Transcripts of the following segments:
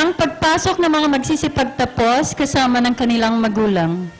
Ang pagpasok ng mga magsisipagtapos kasama ng kanilang magulang.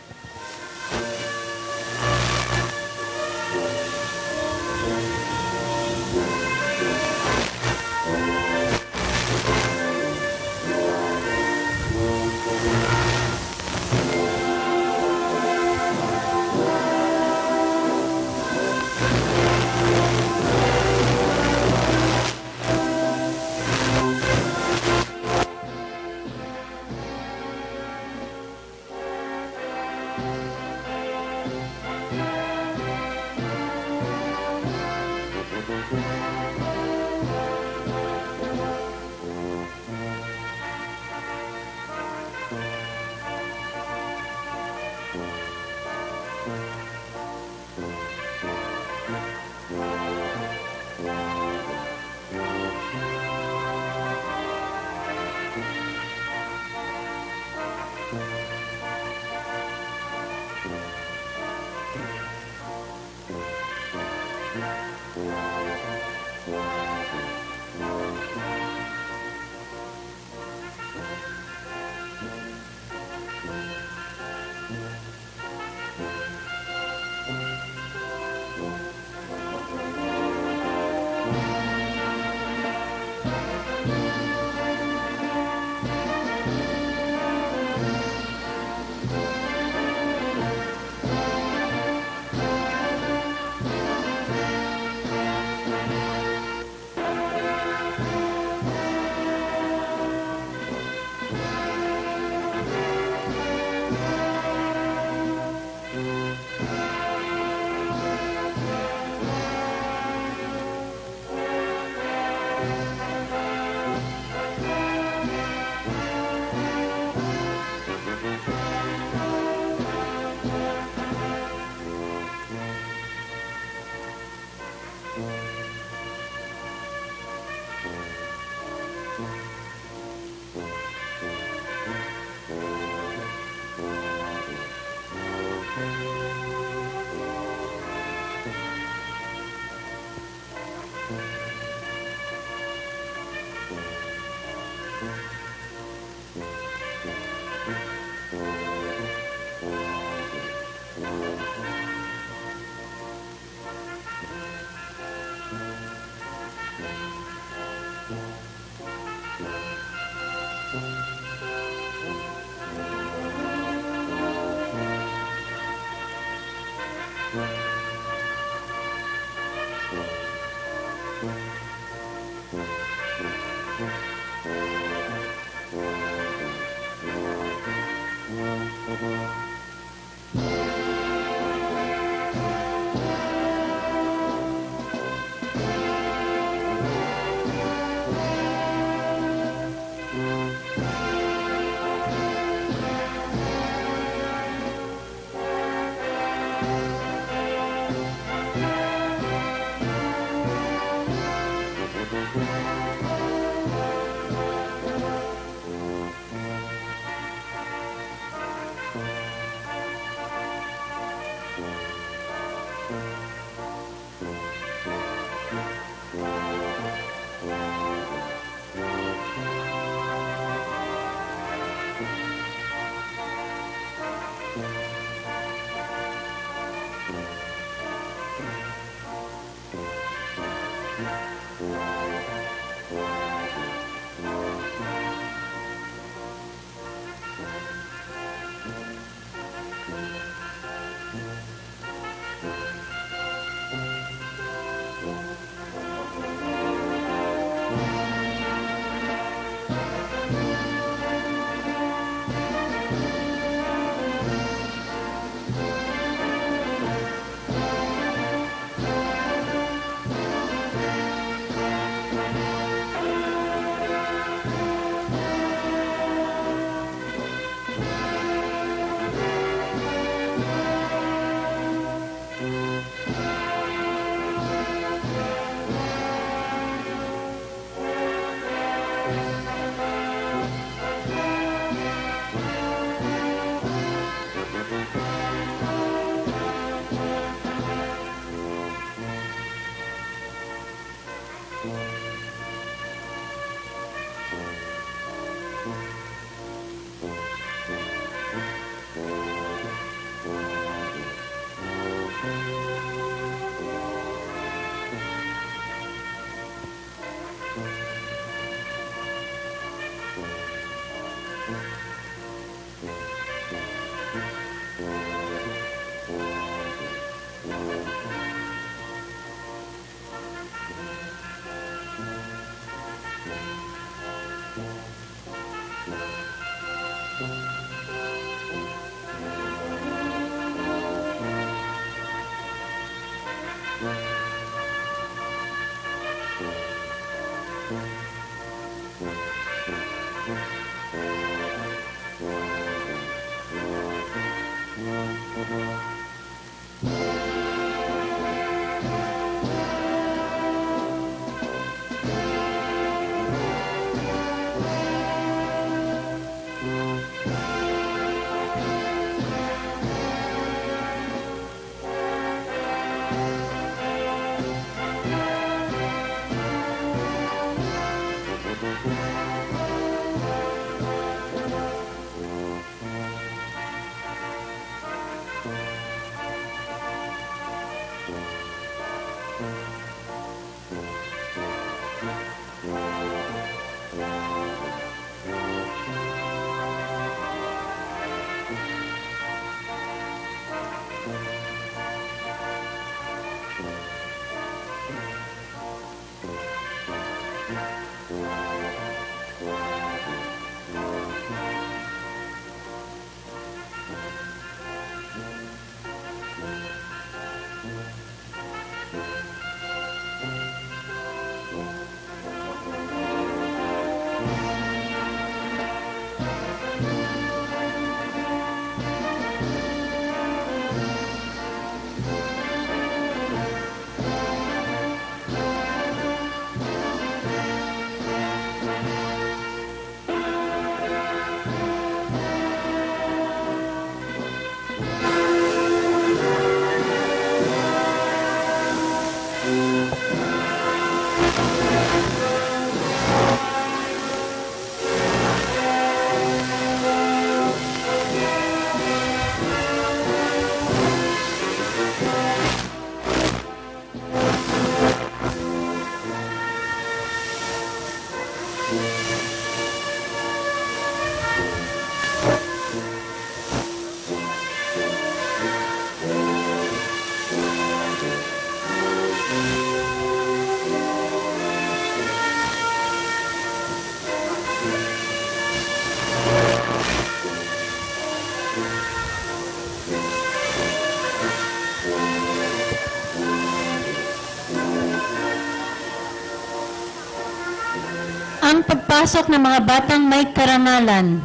Ang pagpasok ng mga batang may karangalan.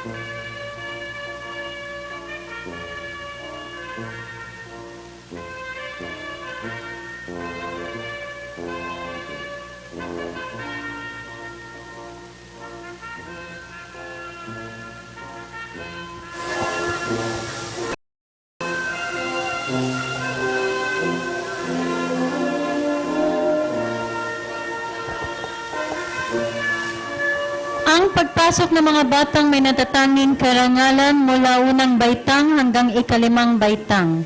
Ang pagpasok ng mga batang may natatanging karangalan mula unang baitang hanggang ikalimang baitang.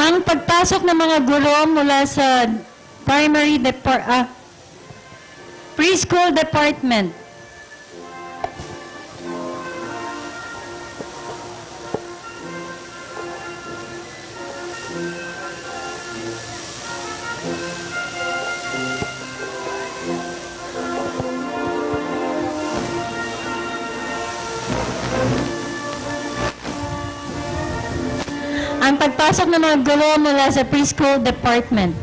Ang pagpasok ng mga guro mula sa preschool department. Ang pagpasok ng mga guro mula sa preschool department.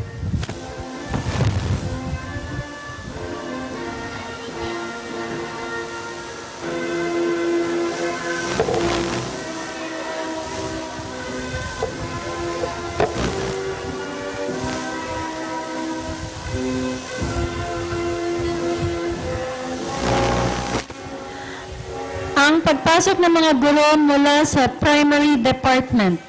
pagpasok ng mga guro mula sa primary department.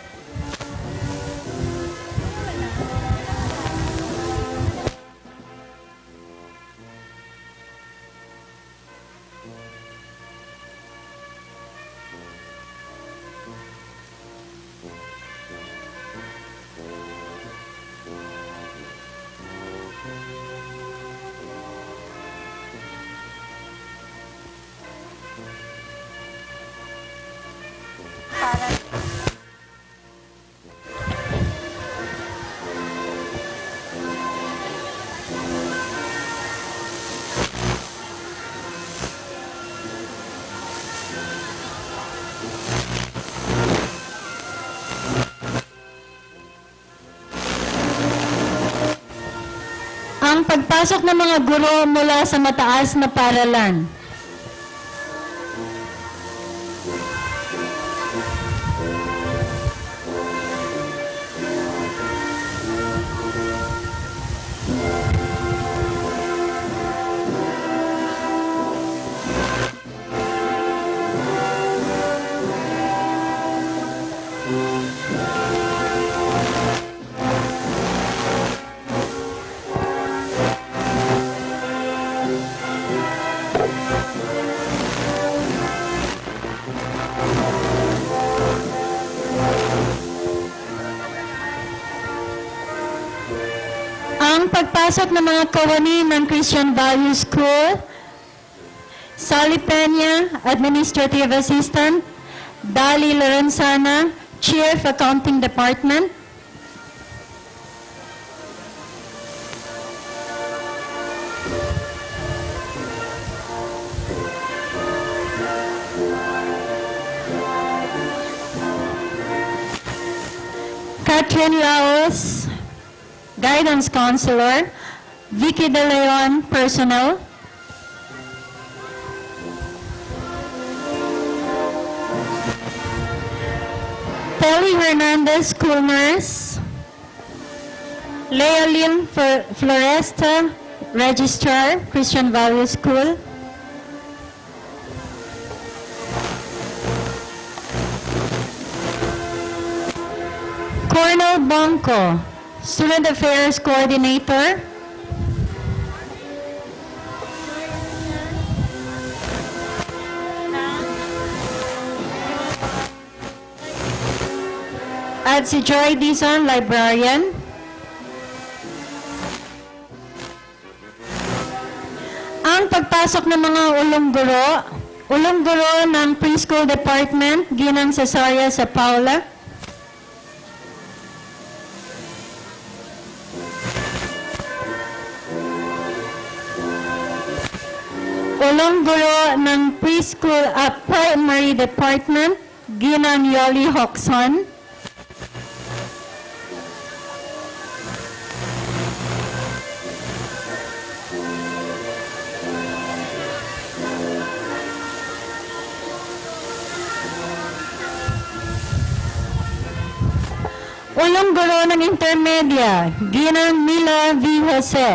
Ang pagpasok ng mga guro mula sa mataas na paaralan. Ang pagpasok ng mga kawani ng Christian Value School, Sally Peña, Administrative Assistant, Dali Lorenzana, Chief Accounting Department, Catherine Laos, Guidance Counselor, Vicky De Leon, Personnel, Telly Hernandez, School Nurse, Lea Lynn Floresta, Registrar, Christian Value School, Cornel Bonco, Student Affairs Coordinator, at si Joy Dizon, Librarian. Ang pagpasok ng mga ulong guro ng Preschool Department, Ginang Cesaria sa Paula. Ulong guro ng Preschool at Primary Department, Ginang Yoli Hoxon. Ulong guro ng Intermedia, Ginang Mila V. Jose.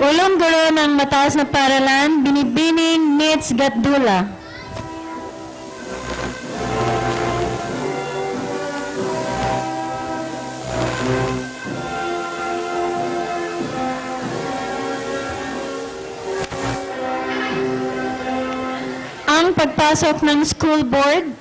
Ulong guro ng mataas na paaralan, Binibining Nits Gatdula. Ang pagpasok ng school board,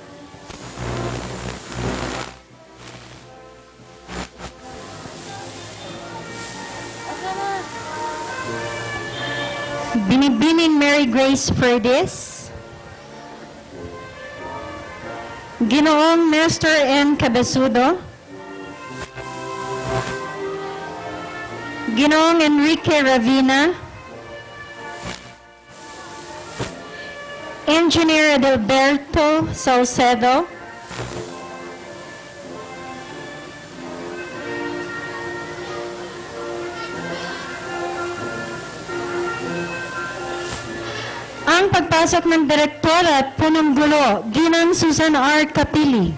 Binibining Mary Grace Ferdes, Ginoong Nestor N. Cabezudo, Ginoong Enrique Ravina, Engineer Adalberto Saucedo, ang Ang pagpasok ng Direktora at Punong Gulo, Ginang Susan R. Capili.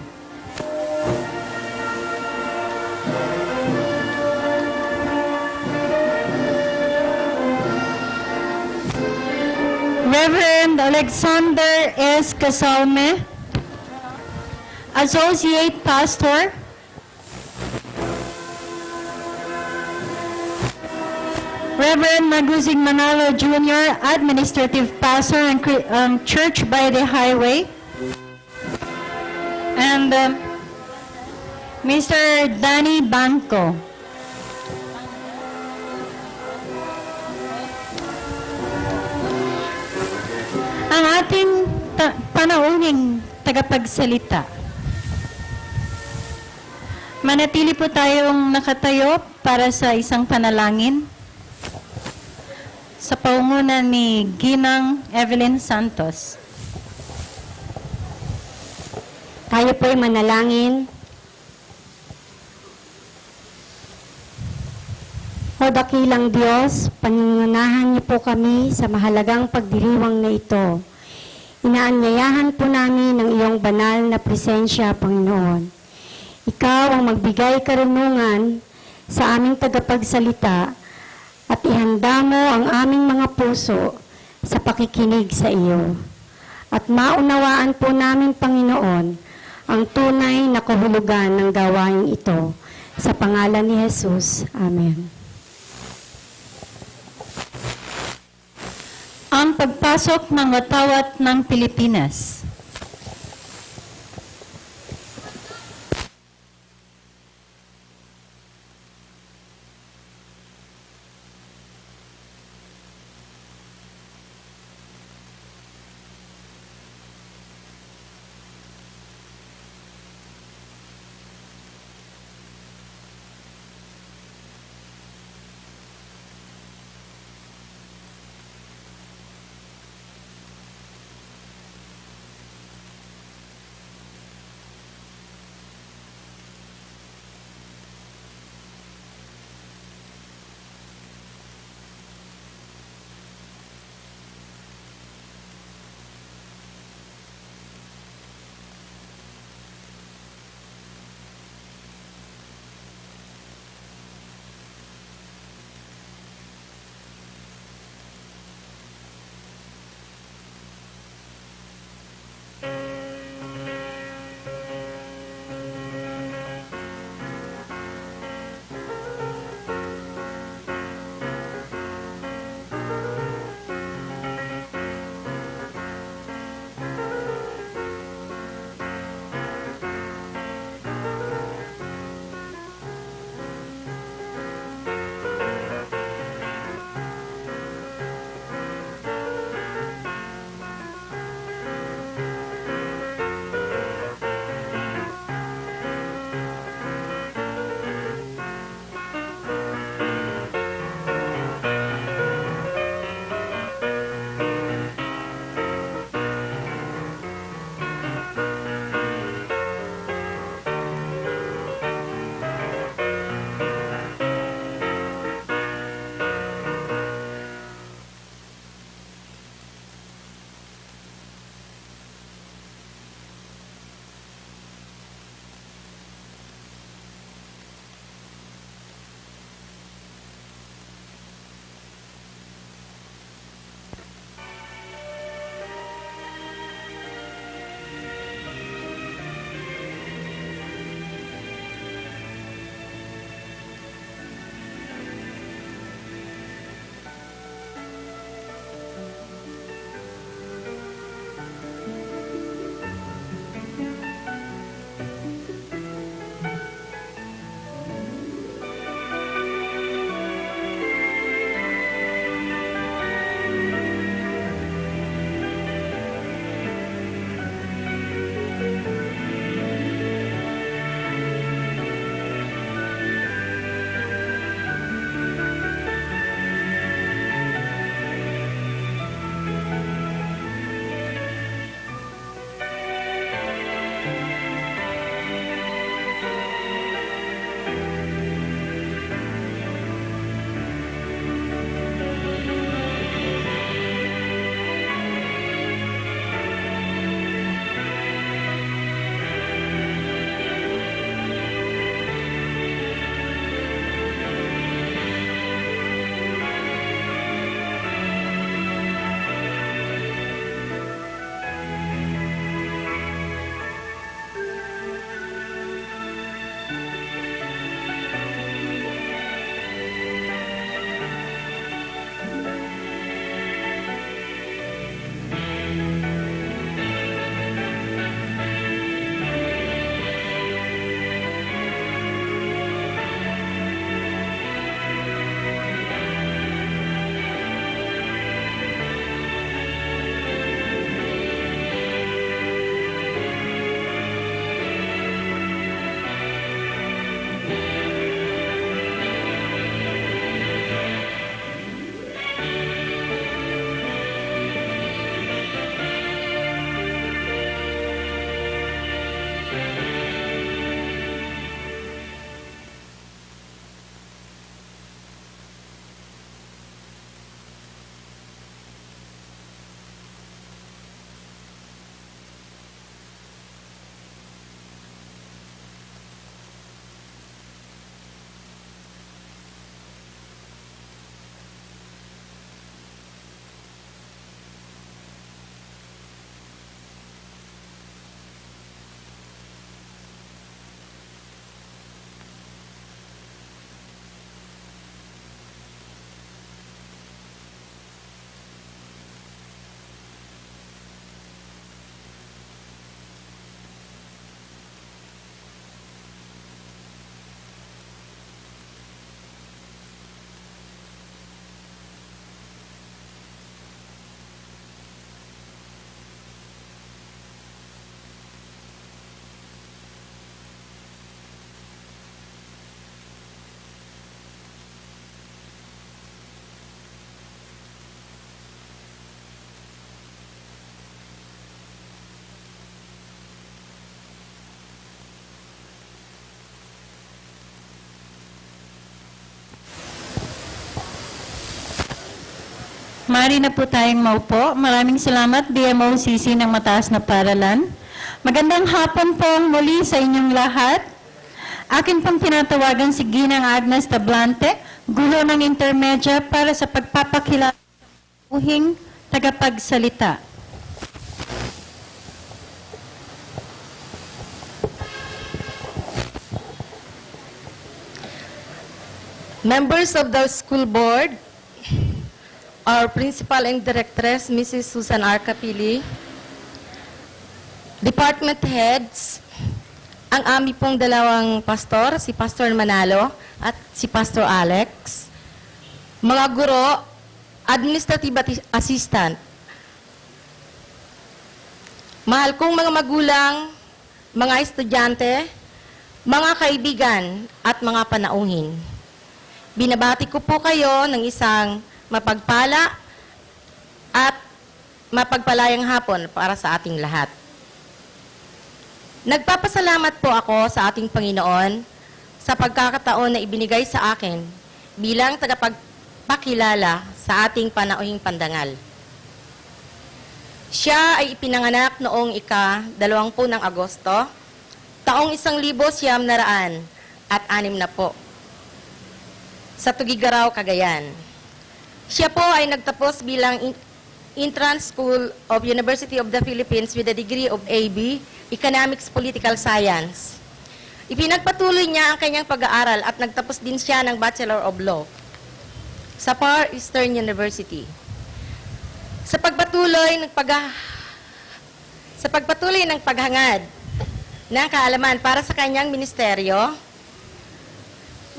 Reverend Alexander S. Casalme, Associate Pastor. Reverend Magusing Manalo Jr., Administrative Pastor and Church by the Highway. And Mr. Danny Banco. Ang ating panauning tagapagsalita. Manatili po tayong nakatayo para sa isang panalangin. Sa paunguna ni Ginang Evelyn Santos. Tayo po'y manalangin. O dakilang Diyos, pangunahan niyo po kami sa mahalagang pagdiriwang na ito. Inaanyayahan po namin ng iyong banal na presensya, Panginoon. Ikaw ang magbigay karunungan sa aming tagapagsalita at ihanda mo ang aming mga puso sa pakikinig sa iyo. At maunawaan po namin, Panginoon, ang tunay na kahulugan ng gawain ito. Sa pangalan ni Jesus. Amen. Ang pagpasok ng watawat ng Pilipinas. Mari na po tayong maupo. Maraming salamat, DMOCC ng Mataas na Paralan. Magandang hapon po muli sa inyong lahat. Akin pong tinatawagan si Ginang Agnes Tablante, gulo ng intermedya para sa pagpapakilala ng uhing tagapagsalita. Members of the school board, our principal and directress, Mrs. Susan R. Capili, department heads, ang aming pong dalawang pastor, si Pastor Manalo at si Pastor Alex, mga guro, administrative assistant, mahal kong mga magulang, mga estudyante, mga kaibigan at mga panauhin. Binabati ko po kayo ng isang mapagpala at mapagpalayang hapon para sa ating lahat. Nagpapasalamat po ako sa ating Panginoon sa pagkakataon na ibinigay sa akin bilang tagapagpakilala sa ating panauhing pandangal. Siya ay ipinanganak noong ika-20 ng Agosto, taong 1906 na po, sa Tugigaraw, Cagayan. Siya po ay nagtapos bilang Entrance School of University of the Philippines with a degree of AB, Economics Political Science. Ipinagpatuloy niya ang kanyang pag-aaral at nagtapos din siya ng Bachelor of Law sa Far Eastern University. Sa pagpatuloy ng paghangad ng kaalaman para sa kanyang ministeryo,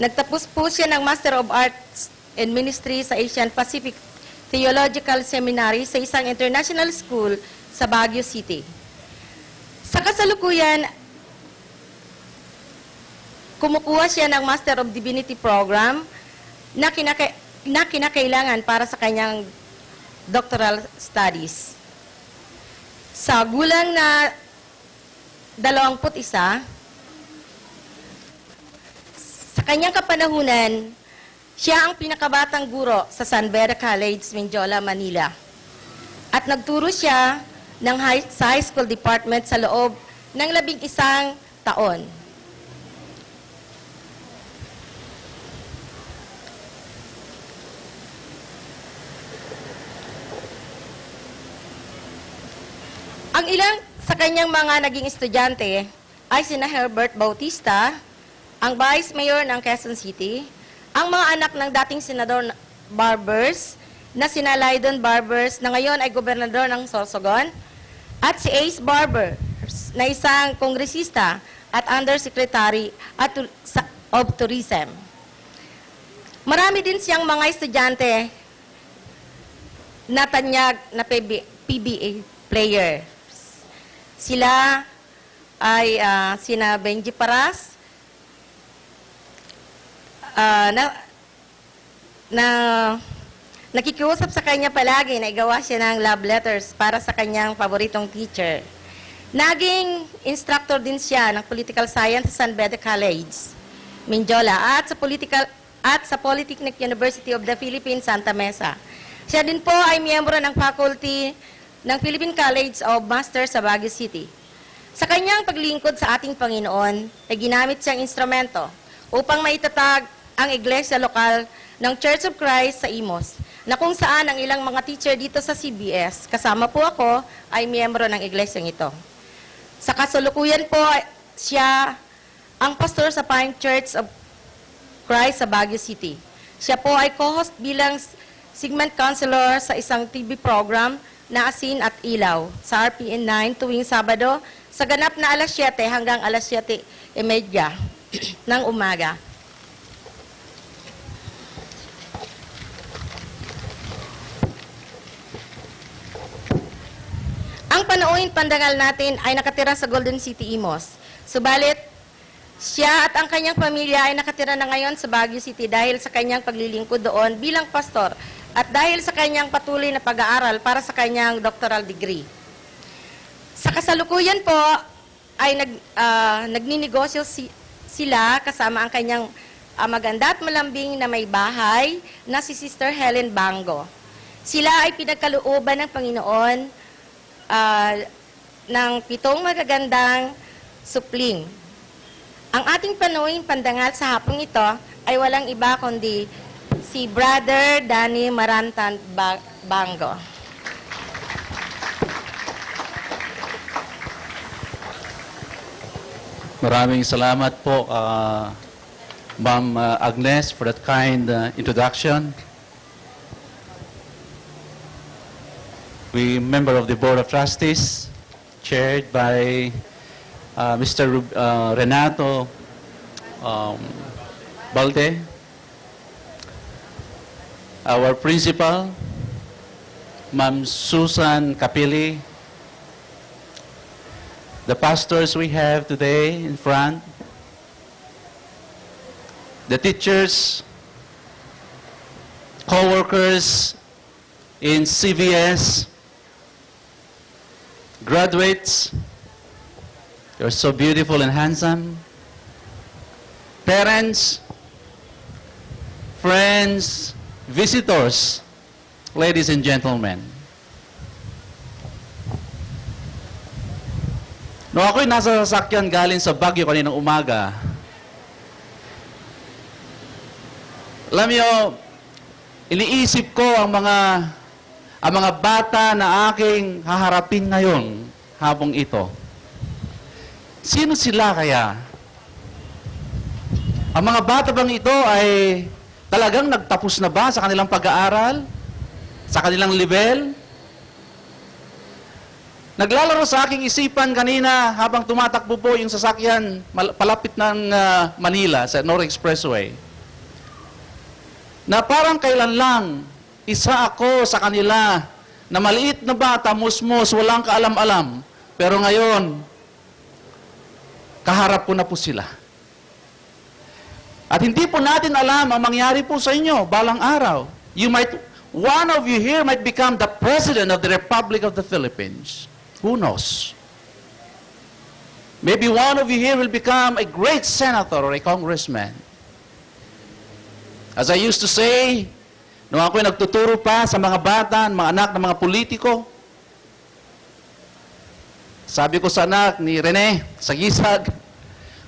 nagtapos po siya ng Master of Arts and Ministry sa Asian Pacific Theological Seminary sa isang international school sa Baguio City. Sa kasalukuyan, kumukuha siya ng Master of Divinity Program na kinakailangan para sa kanyang doctoral studies. Sa gulang na 21, sa kanyang kapanahunan, siya ang pinakabatang guro sa San Beda College, Mindiola, Manila. At nagturo siya sa high school department sa loob ng 11 taon. Ang ilang sa kanyang mga naging estudyante ay sina Herbert Bautista, ang Vice Mayor ng Quezon City, ang mga anak ng dating Senador Barbers na sina Lydon Barbers na ngayon ay Gobernador ng Sorsogon, at si Ace Barbers na isang kongresista at Undersecretary of Tourism. Marami din siyang mga estudyante na tanyag na PBA player. Sila ay sina Benji Paras, nakikiusap sa kanya palagi na igawa siya ng love letters para sa kanyang paboritong teacher. Naging instructor din siya ng Political Science sa San Beda College, Mindiola, at sa Polytechnic University of the Philippines, Santa Mesa. Siya din po ay miyembro ng faculty ng Philippine College of Masters sa Baguio City. Sa kanyang paglingkod sa ating Panginoon, ay ginamit siyang instrumento upang maitatag ang iglesia lokal ng Church of Christ sa Imos, na kung saan ang ilang mga teacher dito sa CBS, kasama po ako, ay miyembro ng iglesyang ito. Sa kasalukuyan po, siya ang pastor sa Pine Church of Christ sa Baguio City. Siya po ay co-host bilang segment counselor sa isang TV program na Asin at Ilaw sa RPN 9 tuwing Sabado sa ganap na alas 7 hanggang alas 7:30 ng umaga. Ang panauhin pandangal natin ay nakatira sa Golden City, Imos. Subalit, siya at ang kanyang pamilya ay nakatira na ngayon sa Baguio City dahil sa kanyang paglilingkod doon bilang pastor at dahil sa kanyang patuloy na pag-aaral para sa kanyang doctoral degree. Sa kasalukuyan po, ay nagninegosyo sila kasama ang kanyang maganda at malambing na may bahay na si Sister Helen Bango. Sila ay pinagkalooban ng Panginoon ng 7 magagandang supling. Ang ating panuwing pandangal sa hapong ito ay walang iba kundi si Brother Danny Marantan Bango. Maraming salamat po, Ma'am Agnes, for that kind introduction. We, member of the Board of Trustees, chaired by Mr. Renato Balde, our principal, Ma'am Susan Capili, the pastors we have today in front, the teachers, co-workers in CVS, graduates, you're so beautiful and handsome, parents, friends, visitors, ladies and gentlemen. Nung ako'y nasa sasakyan galing sa Baguio kaninang umaga, alam niyo, iniisip ko ang mga bata na aking haharapin ngayon habang ito. Sino sila kaya? Ang mga bata bang ito ay talagang nagtapos na ba sa kanilang pag-aaral? Sa kanilang level? Naglalaro sa aking isipan kanina habang tumatakbo po yung sasakyan palapit ng Manila sa North Expressway. Na parang kailan lang isa ako sa kanila na maliit na bata, musmos, walang kaalam-alam. Pero ngayon, kaharap ko na po sila. At hindi po natin alam ang mangyari po sa inyo balang araw. One of you here might become the President of the Republic of the Philippines. Who knows? Maybe one of you here will become a great senator or a congressman. As I used to say, nung ako'y nagtuturo pa sa mga bata, mga anak ng mga politiko, sabi ko sa anak ni Rene, sa Gisag,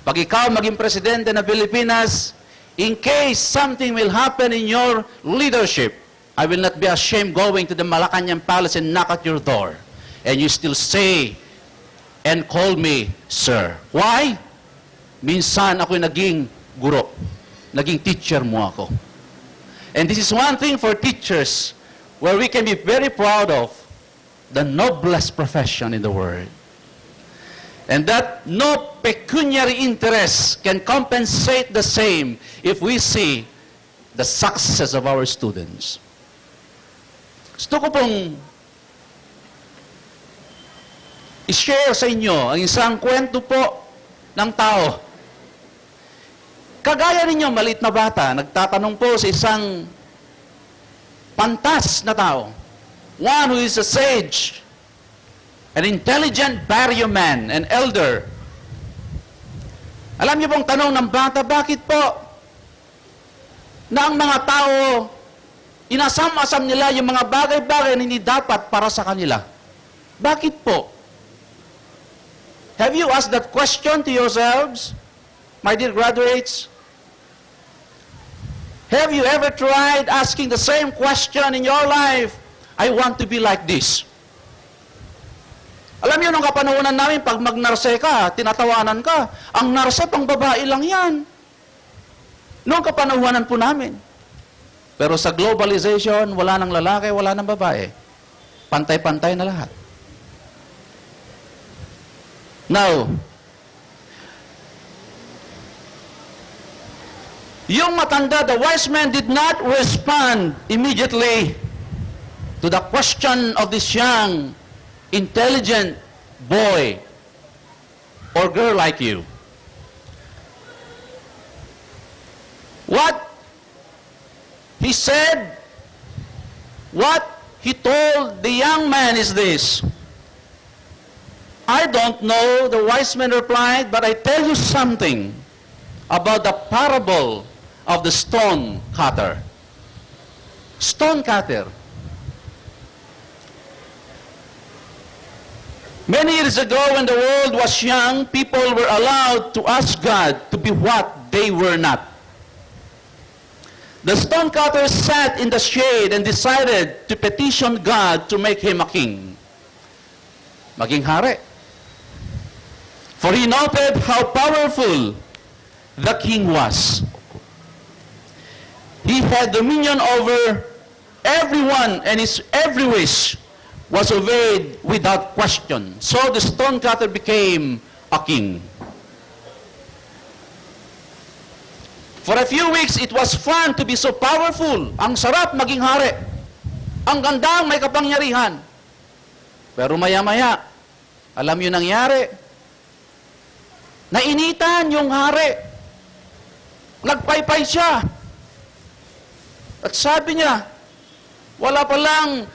pag ikaw maging presidente ng Pilipinas, in case something will happen in your leadership, I will not be ashamed going to the Malacanang Palace and knock at your door. And you still say and call me, sir. Why? Minsan ako'y naging guro. Naging teacher mo ako. And this is one thing for teachers where we can be very proud of the noblest profession in the world. And that no pecuniary interest can compensate the same if we see the success of our students. Gusto ko pong i-share sa inyo ang isang kwento po ng tao. Kagaya ninyo, maliit na bata, nagtatanong po sa isang pantas na tao. One who is a sage, an intelligent barrio man, an elder. Alam niyo pong tanong ng bata, bakit po na ang mga tao, inasam-asam nila yung mga bagay-bagay na hindi dapat para sa kanila? Bakit po? Have you asked that question to yourselves, my dear graduates? Have you ever tried asking the same question in your life? I want to be like this. Alam niyo, nung kapanahonan namin, pag mag-narse ka, tinatawanan ka, ang narse pang babae lang yan. Nung kapanahonan po namin. Pero sa globalization, wala nang lalaki, wala nang babae. Pantay-pantay na lahat. Now, yung matanda, the wise man did not respond immediately to the question of this young, intelligent boy or girl like you. What he said, what he told the young man is this: I don't know, the wise man replied, but I tell you something about the parable of the stone cutter. Stone cutter. Many years ago, when the world was young, people were allowed to ask God to be what they were not. The stonecutter sat in the shade and decided to petition God to make him a king. Maging hari. For he noted how powerful the king was. He had dominion over everyone, and his every wish was obeyed without question. So the stonecutter became a king. For a few weeks, it was fun to be so powerful. Ang sarap maging hari. Ang gandang may kapangyarihan. Pero maya-maya, alam niyo nangyari? Nainitan yung hari. Nagpaypay siya. At sabi niya, wala palang,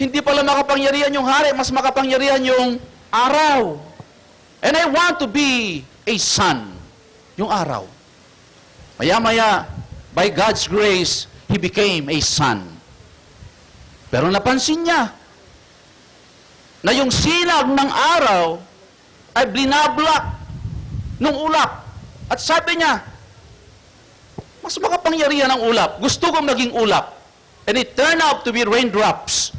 hindi pala makapangyarihan yung hari, mas makapangyarihan yung araw. And I want to be a sun. Yung araw. Maya-maya, by God's grace, he became a sun. Pero napansin niya na yung sinag ng araw ay blinablock ng ulap. At sabi niya, mas makapangyarihan ang ulap. Gusto kong maging ulap. And it turned out to be raindrops.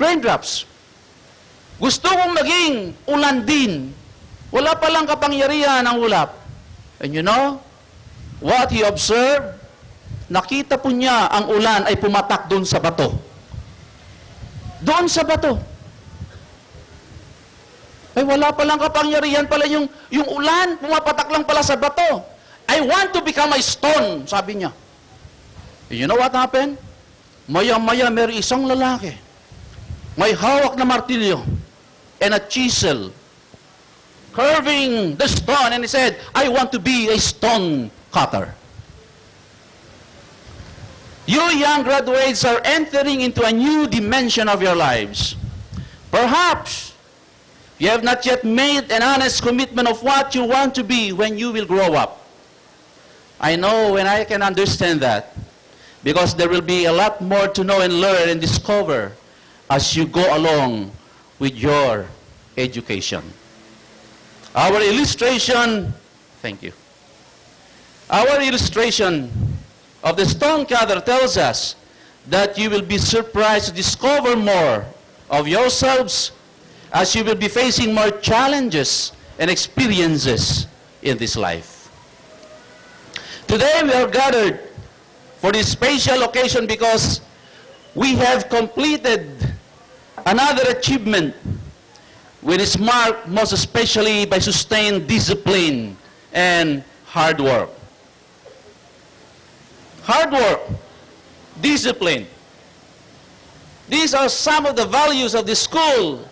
Raindrops. Gusto kong maging ulan din. Wala palang kapangyarihan ang ulap. And you know, what he observed, nakita po niya ang ulan ay pumatak doon sa bato. Doon sa bato. Ay wala palang kapangyarihan pala yung ulan, pumapatak lang pala sa bato. I want to become a stone, sabi niya. And you know what happened? Maya-maya may isang lalaki. May hawak na martilyo and a chisel, curving the stone, and he said, I want to be a stone cutter. You young graduates are entering into a new dimension of your lives. Perhaps you have not yet made an honest commitment of what you want to be when you will grow up. I know and I can understand that, because there will be a lot more to know and learn and discover as you go along with your education. Our illustration, thank you. Our illustration of the stonecutter tells us that you will be surprised to discover more of yourselves as you will be facing more challenges and experiences in this life. Today we are gathered for this special occasion because we have completed another achievement which is marked most especially by sustained discipline and hard work. Hard work, discipline. These are some of the values of the school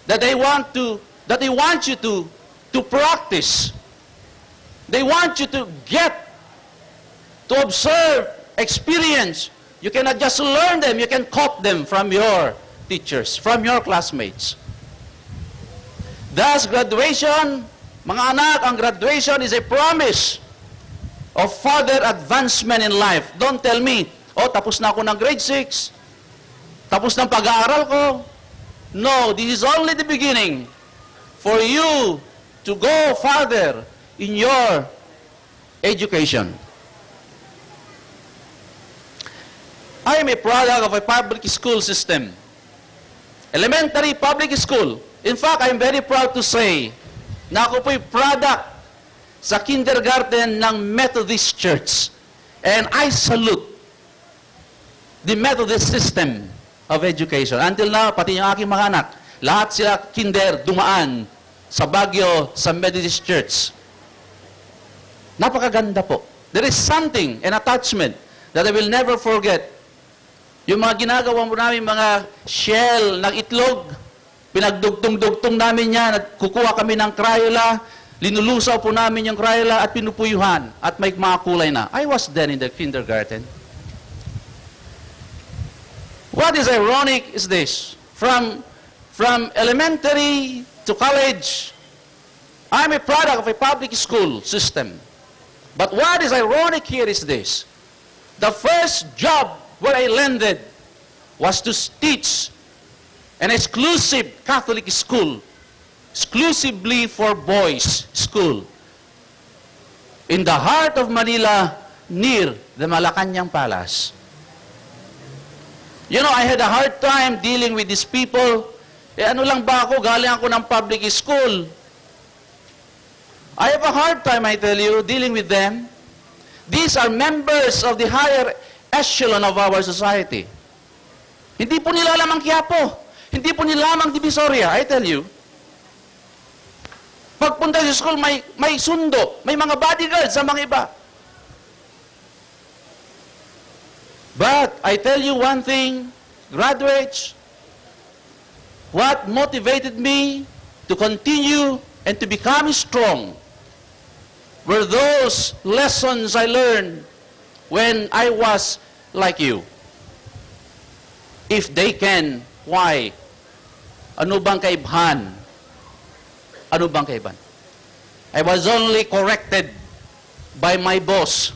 that they want you to practice. They want you to get, to observe, experience. You cannot just learn them, you can copy them from your teachers, from your classmates. Thus, graduation, mga anak, ang graduation is a promise of further advancement in life. Don't tell me, oh, tapos na ako ng grade 6, tapos ng pag-aaral ko. No, this is only the beginning for you to go further in your education. I am a product of a public school system. Elementary public school. In fact, I am very proud to say na ako po'y product sa kindergarten ng Methodist Church. And I salute the Methodist system of education. Until now, pati yung aking mga anak, lahat sila kinder dumaan sa Baguio, sa Methodist Church. Napakaganda po. There is something, an attachment, that I will never forget. Yung mga ginagawa mo namin, mga shell ng itlog, pinagdugtong-dugtong namin yan, at kukuha kami ng Crayola, linulusaw po namin yung Crayola at pinupuyuhan, at may mga kulay na. I was then in the kindergarten. What is ironic is this. From elementary to college, I'm a product of a public school system. But what is ironic here is this. The first job where I landed was to teach an exclusive Catholic school, exclusively for boys school, in the heart of Manila, near the Malacanang Palace. You know, I had a hard time dealing with these people. Ano lang ba ako? Galing ako ng public school. I have a hard time, I tell you, dealing with them. These are members of the higher echelon of our society. Hindi po nila lamang Quiapo. Hindi po nila lamang Divisoria, I tell you. Pagpunta sa school, may sundo, may mga bodyguards sa mga iba. But I tell you one thing, graduates, what motivated me to continue and to become strong were those lessons I learned when I was like you. If they can, why? Ano bang kaibhan? Ano bang kaibhan? I was only corrected by my boss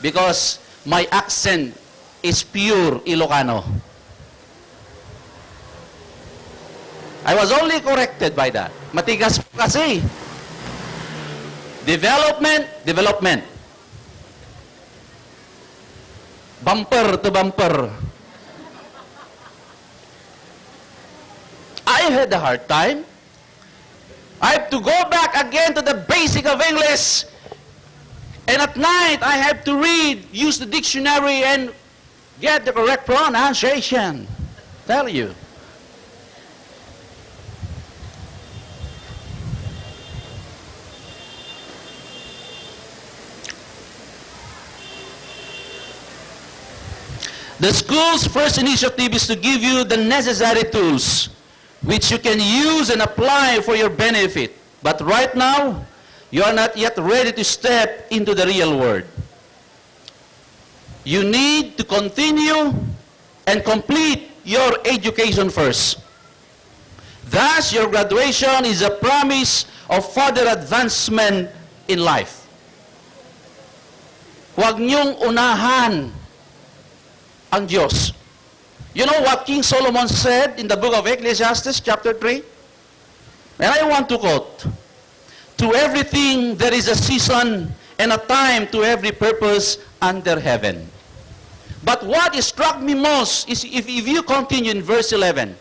because my accent is pure Ilocano. I was only corrected by that. Matigas po kasi. Development. Bumper to bumper. I had a hard time. I have to go back again to the basic of English. And at night, I have to read, use the dictionary, and get the correct pronunciation. Tell you. The school's first initiative is to give you the necessary tools which you can use and apply for your benefit. But right now, you are not yet ready to step into the real world. You need to continue and complete your education first. Thus, your graduation is a promise of further advancement in life. Huwag niyong unahan ang Diyos. You know what King Solomon said in the book of Ecclesiastes, chapter 3? And I want to quote, "To everything there is a season and a time to every purpose under heaven." But what struck me most is if you continue in verse 11,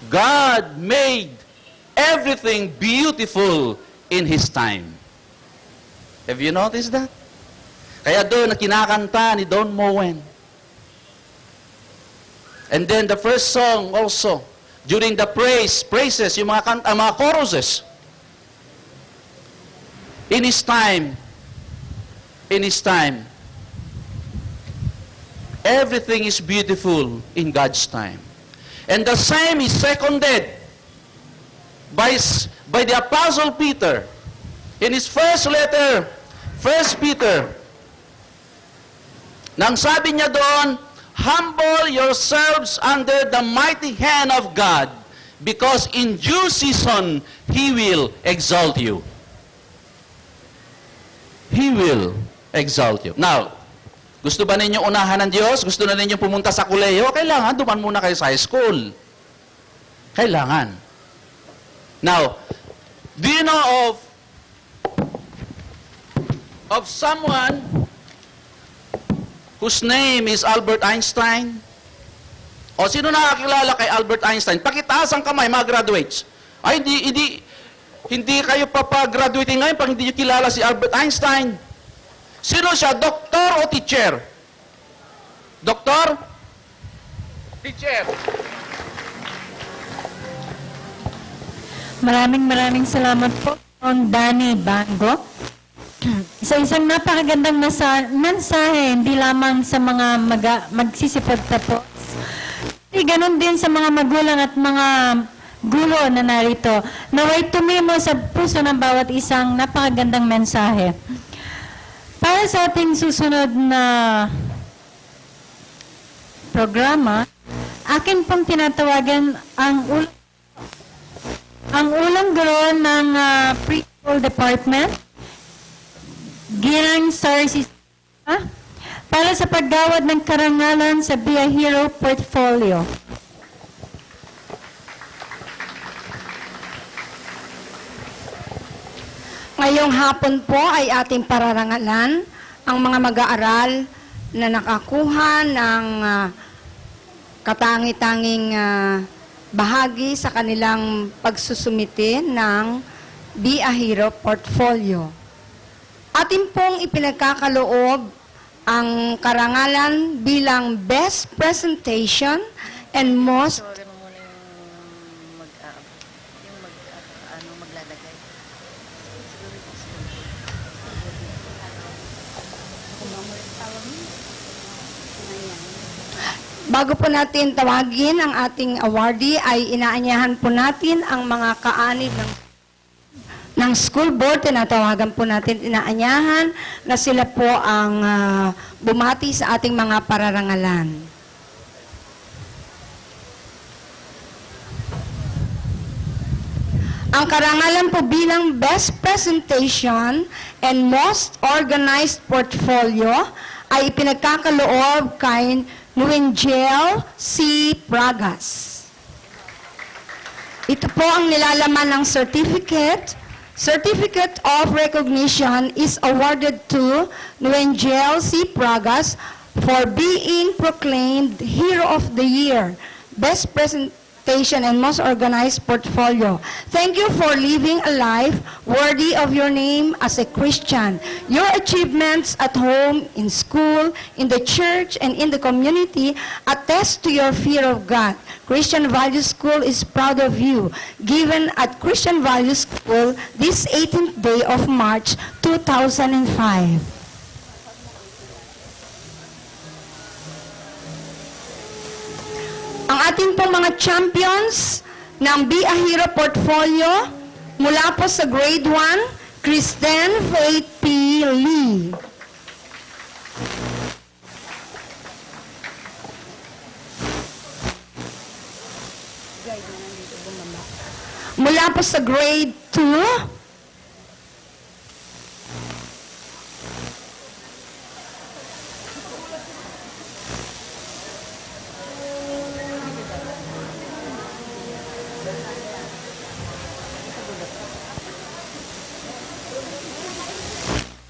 God made everything beautiful in His time. Have you noticed that? Kaya doon na kinakanta ni Don Moen. And then the first song also, during the praises, yung mga choruses. In His time, everything is beautiful in God's time. And the same is seconded by the Apostle Peter. In his first letter, 1 Peter, nang sabi niya doon, humble yourselves under the mighty hand of God, because in due season, He will exalt you. He will exalt you. Now, gusto ba ninyo unahan ng Diyos? Gusto na ninyo pumunta sa kuleyo? Kailangan, duman muna kayo sa high school. Kailangan. Now, do you know of someone whose name is Albert Einstein? O sino nakakilala kay Albert Einstein? Pakitaas ang kamay, mga graduates. Ay, hindi kayo papagraduate ngayon pag hindi nyo kilala si Albert Einstein. Sino siya? Doktor o teacher? Doktor? Teacher. Maraming salamat po, Don Danny Bango. Isang napakagandang mensahe, hindi lamang sa mga magsisipagtapos. Ganon din sa mga magulang at mga gulo na narito. Naway tumimo sa puso ng bawat isang napakagandang mensahe. Para sa ating susunod na programa, akin pong tinatawagan ang ulang guro ng preschool department, Ginang Sarsis, para sa paggawad ng karangalan sa Be a Hero portfolio. Ngayong hapon po ay ating pararangalan ang mga mag-aaral na nakakuha ng katangi-tanging bahagi sa kanilang pagsusumite ng Be a Hero portfolio. Atin pong ipinagkakaloob ang karangalan bilang Best Presentation and Most Bago po natin tawagin ang ating awardee, ay inaanyahan po natin ang mga kaanib ng school board. Tinatawagan po natin, inaanyahan na sila po ang bumati sa ating mga pararangalan. Ang karangalan po bilang Best Presentation and Most Organized Portfolio ay ipinagkakaloob kay Nuengel C. Pragas. Ito po ang nilalaman ng certificate. Certificate of recognition is awarded to Nuengel C. Pragas for being proclaimed Hero of the Year, Best Presentation and Most Organized Portfolio. Thank you for living a life worthy of your name as a Christian. Your achievements at home, in school, in the church, and in the community attest to your fear of God. Christian Value School is proud of you. Given at Christian Value School this 18th day of March 2005. Ang ating pong mga champions ng Be a Hero portfolio mula po sa grade 1, Kristen Faith P. Lee. Mula po sa grade 2,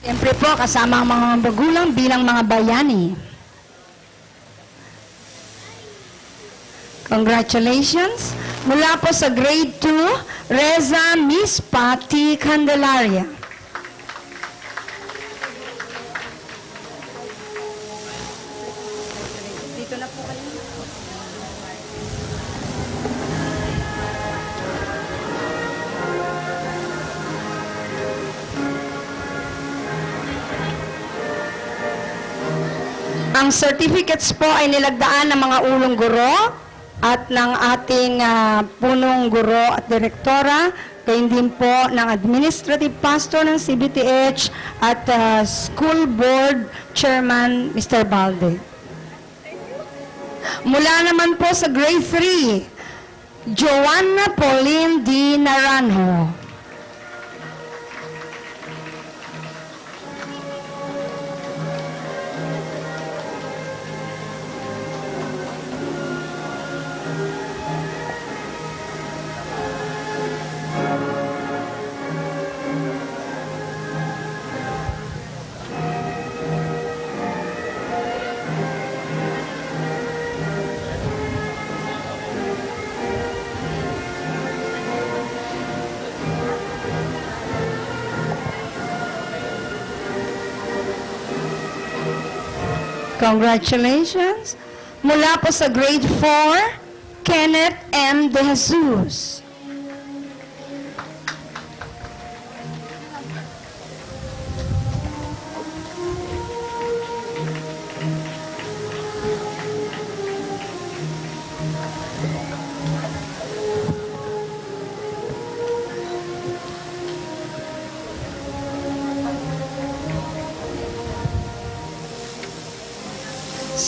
siyempre po, kasama ang mga magulang bilang mga bayani. Congratulations! Mula po sa grade 2, Reza Miss Patty Candelaria. Dito na po kayo. Ang certificates po ay nilagdaan ng mga ulong guro at ng ating punong guro at direktora, gayon din po ng administrative pastor ng CBTH at school board chairman, Mr. Balde. Mula naman po sa grade 3, Joanna Pauline D. Naranjo. Congratulations! Mula po sa grade 4, Kenneth M. De Jesus.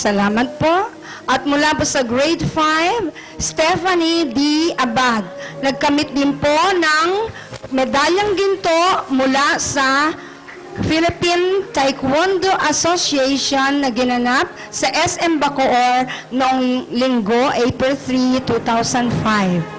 Salamat po. At mula po sa grade 5, Stephanie D. Abad. Nagkamit din po ng medalyang ginto mula sa Philippine Taekwondo Association na ginanap sa SM Bacoor noong linggo, April 3, 2005.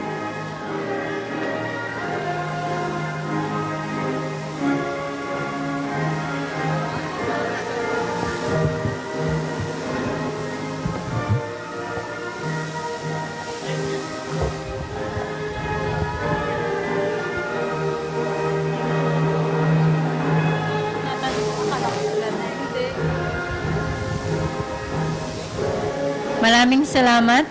Maraming salamat.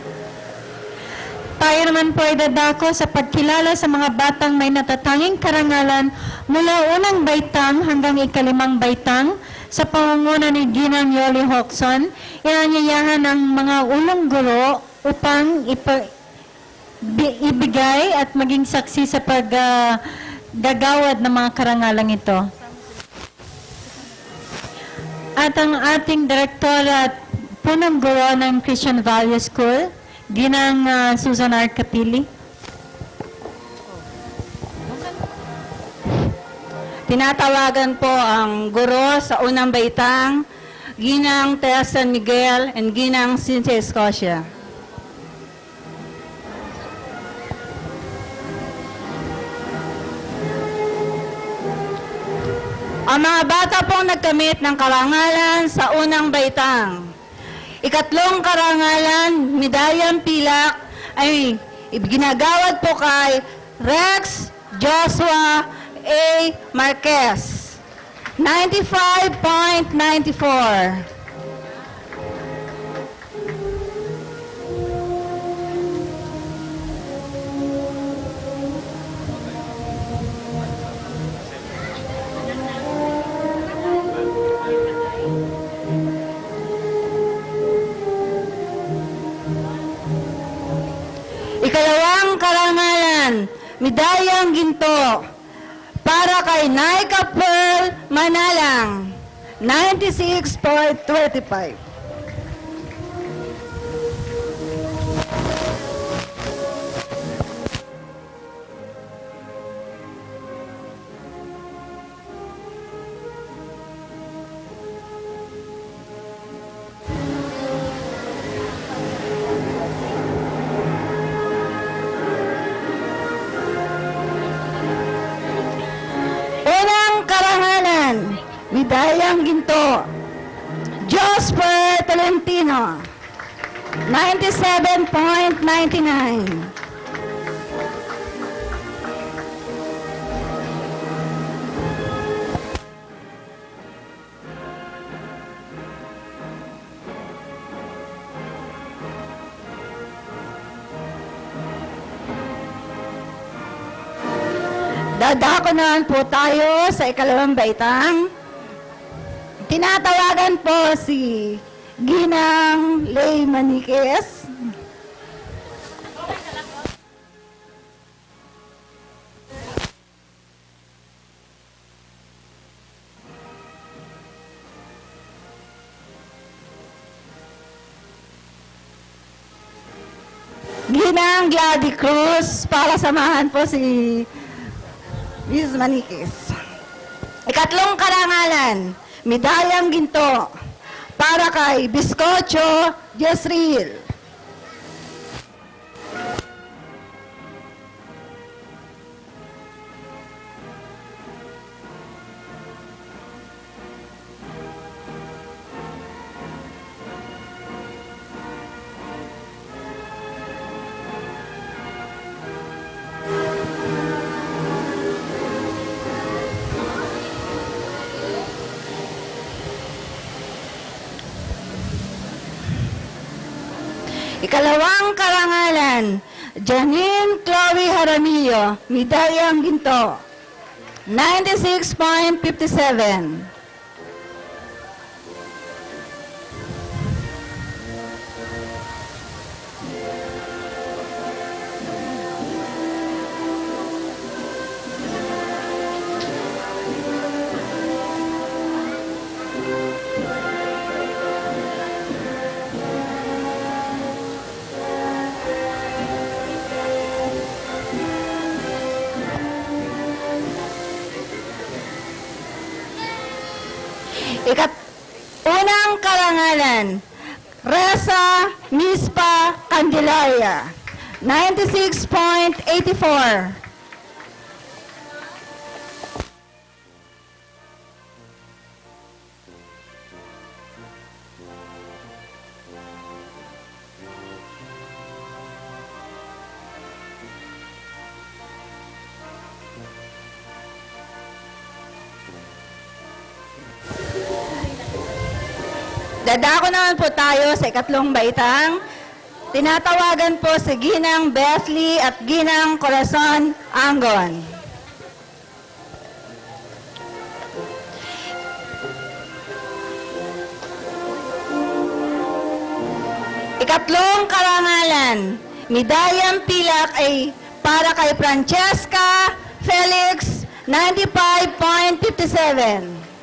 Tayo naman po ay dadako sa pagkilala sa mga batang may natatanging karangalan mula unang baitang hanggang ikalimang baitang sa pangunguna ni Ginang Yoli Hocson. Inanyayahan ang mga unang guro upang ibigay at maging saksi sa paggagawad ng mga karangalang ito. At ang ating direktor at punong guro ng Christian Value School, Ginang Susan R. Capili. Tinatawagan po ang guro sa unang baitang, Ginang Tea San Miguel and Ginang Cynthia Escocia. Ang mga bata pong nagkamit ng karangalan sa unang baitang. Ikatlong karangalan, medalyang pilak, ay ginagawad po kay Rex Joshua A. Marquez. 95.94. Ikalawang karangalan, medalyang ginto para kay Naika Pearl Manalang, 96.25. Medalyang ginto, Josper Tolentino, 97.99. Dadako naman po tayo sa ikalawang baitang. Tinatawagan po si Ginang Lay Maniquez. Ginang Glady Cruz para samahan po si Ms. Maniquez. Ikatlong karangalan, medalyang ginto para kay Bizcocho Jezreel. Ikalawang karangalan, Janine Chloe Jaramillo, medalyang ginto, 96.57. Unang karangalan, Reza Mispa Candelaria, 96.84. Dadako naman po tayo sa ikatlong baitang. Tinatawagan po si Ginang Bethley at Ginang Corazon Angon. Ikatlong karangalan, medayang pilak ay para kay Francesca Felix, 95.57.